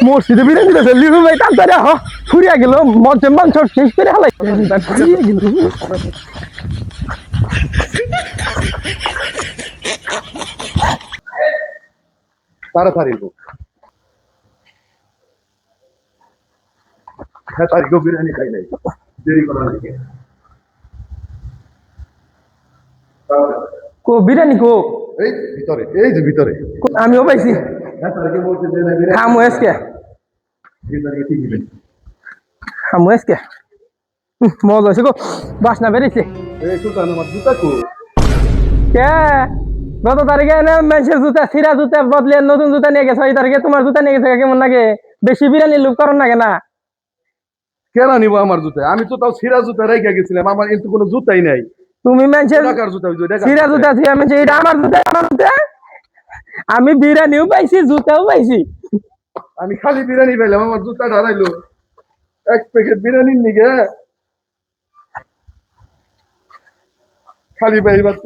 মসজিদে বিরিয়ানি দিতেছে লিখু ভাই তাড়াতাড়ি হ ফুরিয়া গেল মজে মাংস শেষ করে হালাই ফুরিয়া গেল তাড়াতাড়ি হোক হ্যাঁ তারিখ বিরিয়ানি খাই নাই দেরি করা লাগে কো বিরিয়ানি কো এই ভিতরে এই যে ভিতরে আমিও পাইছি হ্যাঁ তারিখে বলছে যে না বিরিয়ানি খামু আজকে এই তারিখে ঠিক দিবেন খামু আজকে মজা হয়েছে গো বাসনা বেরিয়েছে এই সুলতান আমার জুতা কো কে গত তারিখে এনে মানুষের জুতা ছিঁড়া জুতা বদলে নতুন জুতা নিয়ে গেছে 6 তারিখে তোমার জুতা নিয়ে গেছে কেমন লাগে বেশি বিরিয়ানি লুক করেন না কেনা কেন নিব আমার জুতা আমি তো তাও ছিঁড়া জুতা রেখে গেছিলাম আমার কিন্তু কোনো জুতাই নাই তুমি মানুষের টাকার জুতা ওই যে ছিঁড়া জুতা ছিঁড়া মানুষের এটা আমার জুতা আমি বিরিয়ানিও পাইছি জুতাও পাইছি আমি খালি বিরিয়ানি পাইলাম আমার জুতা হারাইলো এক প্যাকেট বিরিয়ানির নিগে খালি পাই বাদ